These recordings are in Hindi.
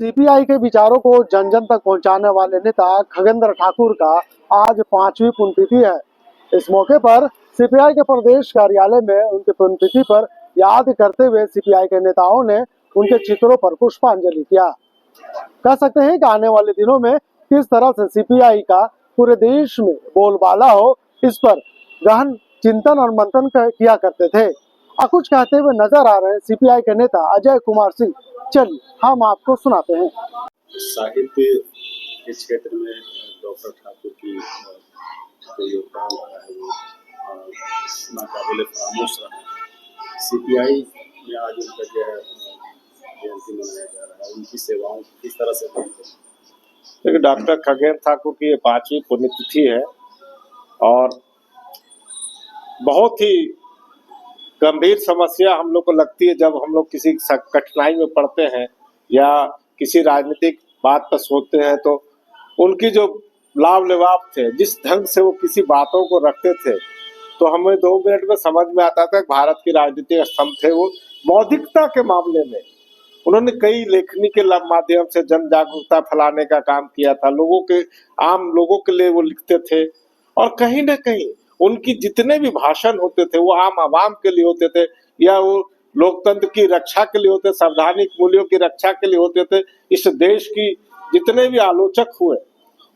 सीपीआई के विचारों को जन जन तक पहुंचाने वाले नेता खगेंद्र ठाकुर का आज 5वीं पुण्यतिथि है। इस मौके पर सीपीआई के प्रदेश कार्यालय में उनकी पुण्यतिथि पर याद करते हुए सीपीआई के नेताओं ने उनके चित्रों पर पुष्पांजलि किया। कह सकते हैं कि आने वाले दिनों में किस तरह से सीपीआई का पूरे देश में बोलबाला हो, इस पर गहन चिंतन और मंथन किया करते थे। कुछ कहते हुए नजर आ रहे हैं सीपीआई के नेता अजय कुमार सिंह। चलिए हम आपको सुनाते हैं। साहित्य के क्षेत्र में डॉक्टर ठाकुर की जो योगदान रहा है वो नाकाबिले फरामोश रहा है। सीपीआई में आज उनका जो है जयंती मनाया जा रहा है, उनकी सेवाओं किस तरह से देखिए, डॉक्टर खगेंद्र ठाकुर की ये 5वीं पुण्यतिथि है और बहुत ही गंभीर समस्या हम लोग को लगती है जब हम लोग किसी कठिनाई में पड़ते हैं या किसी राजनीतिक बात पर सोचते हैं, तो उनकी जो लाभ लबाब थे, जिस ढंग से वो किसी बातों को रखते थे, तो हमें 2 मिनट में समझ में आता था कि भारत की राजनीतिक स्तंभ थे वो। बौद्धिकता के मामले में उन्होंने कई लेखनी के माध्यम से जन जागरूकता फैलाने का काम किया था। आम लोगों के लिए वो लिखते थे और कहीं ना कहीं उनकी जितने भी भाषण होते थे वो आम आवाम के लिए होते थे या वो लोकतंत्र की रक्षा के लिए होते, संवैधानिक मूल्यों की रक्षा के लिए होते थे। इस देश की जितने भी आलोचक हुए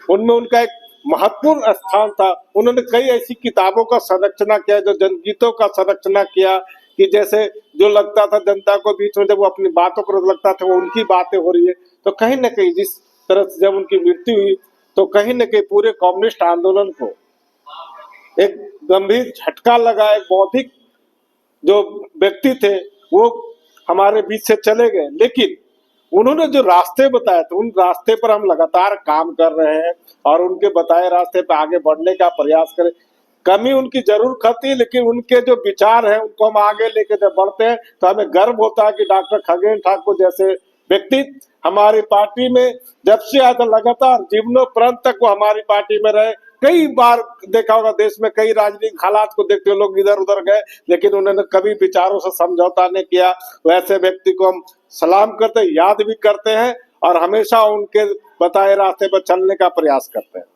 उनमें उनका एक महत्वपूर्ण स्थान था। उन्होंने कई ऐसी किताबों का संरचना किया, जो जनगीतों का संरचना किया कि जैसे जो लगता था जनता को बीच में जब वो अपनी बातों को लगता था वो उनकी बातें हो रही है, तो कहीं ना कहीं जिस तरह से जब उनकी मृत्यु हुई तो कहीं ना कहीं पूरे कम्युनिस्ट आंदोलन को एक गंभीर झटका लगा। एक बौद्धिक जो व्यक्ति थे वो हमारे बीच से चले गए, लेकिन उन्होंने जो रास्ते बताए थे उन रास्ते पर हम लगातार काम कर रहे हैं और उनके बताए रास्ते पर आगे बढ़ने का प्रयास करें। कमी उनकी जरूर खती है, लेकिन उनके जो विचार हैं उनको हम आगे लेके जब बढ़ते हैं तो हमें गर्व होता है कि डॉक्टर खगेंद्र ठाकुर जैसे व्यक्ति हमारी पार्टी में जब से आया था, लगातार जीवनोपरांत तक वो हमारी पार्टी में रहे। कई बार देखा होगा देश में कई राजनीतिक हालात को देखते हुए लोग इधर उधर गए, लेकिन उन्होंने कभी विचारों से समझौता नहीं किया। वैसे व्यक्ति को हम सलाम करते हैं, याद भी करते हैं और हमेशा उनके बताए रास्ते पर चलने का प्रयास करते हैं।